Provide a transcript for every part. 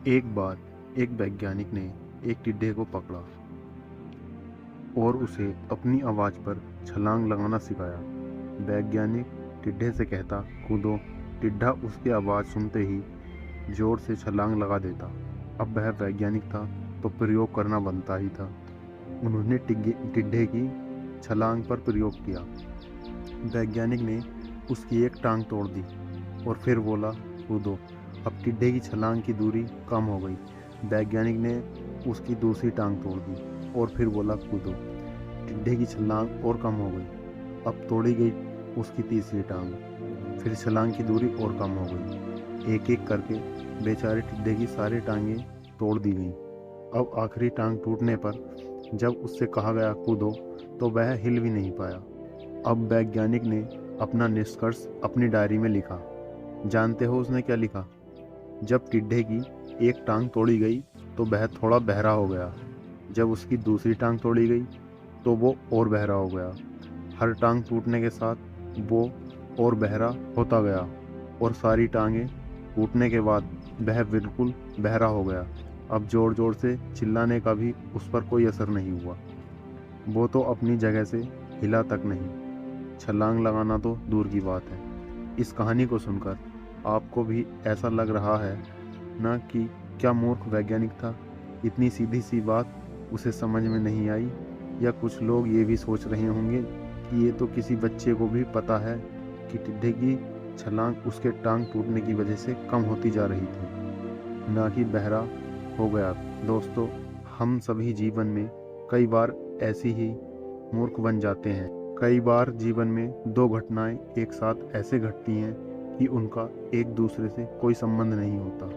एक बार एक वैज्ञानिक ने एक टिड्डे को पकड़ा और उसे अपनी आवाज़ पर छलांग लगाना सिखाया। वैज्ञानिक टिड्डे से कहता, कूदो। टिड्डा उसकी आवाज़ सुनते ही जोर से छलांग लगा देता। अब वह वैज्ञानिक था तो प्रयोग करना बनता ही था। उन्होंने टिड्डे की छलांग पर प्रयोग किया। वैज्ञानिक ने उसकी एक टांग तोड़ दी और फिर बोला, कूदो। अब टिड्डे की छलांग की दूरी कम हो गई। वैज्ञानिक ने उसकी दूसरी टांग तोड़ दी और फिर बोला, कूदो। टिड्डे की छलांग और कम हो गई। अब तोड़ी गई उसकी तीसरी टांग। फिर छलांग की दूरी और कम हो गई। एक एक करके बेचारे टिड्डे की सारी टांगें तोड़ दी गईं। अब आखिरी टांग टूटने पर जब उससे कहा गया कूदो तो वह हिल भी नहीं पाया। अब वैज्ञानिक ने अपना निष्कर्ष अपनी डायरी में लिखा। जानते हो उसने क्या लिखा? जब टिड्डे की एक टांग तोड़ी गई तो वह थोड़ा बहरा हो गया। जब उसकी दूसरी टांग तोड़ी गई तो वो और बहरा हो गया। हर टांग टूटने के साथ वो और बहरा होता गया और सारी टांगें टूटने के बाद वह बिल्कुल बहरा हो गया। अब जोर जोर से चिल्लाने का भी उस पर कोई असर नहीं हुआ। वो तो अपनी जगह से हिला तक नहीं। छलांग लगाना तो दूर की बात है। इस कहानी को सुनकर आपको भी ऐसा लग रहा है ना कि क्या मूर्ख वैज्ञानिक था, इतनी सीधी सी बात उसे समझ में नहीं आई। या कुछ लोग ये भी सोच रहे होंगे कि ये तो किसी बच्चे को भी पता है कि टिड्डे की छलांग उसके टांग टूटने की वजह से कम होती जा रही थी, ना कि बहरा हो गया। दोस्तों, हम सभी जीवन में कई बार ऐसी ही मूर्ख बन जाते हैं। कई बार जीवन में दो घटनाएं एक साथ ऐसे घटती हैं कि उनका एक दूसरे से कोई संबंध नहीं होता,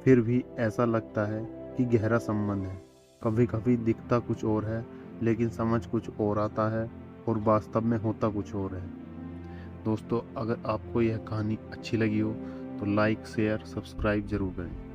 फिर भी ऐसा लगता है कि गहरा संबंध है। कभी कभी दिखता कुछ और है लेकिन समझ कुछ और आता है और वास्तव में होता कुछ और है। दोस्तों, अगर आपको यह कहानी अच्छी लगी हो तो लाइक, शेयर, सब्सक्राइब जरूर करें।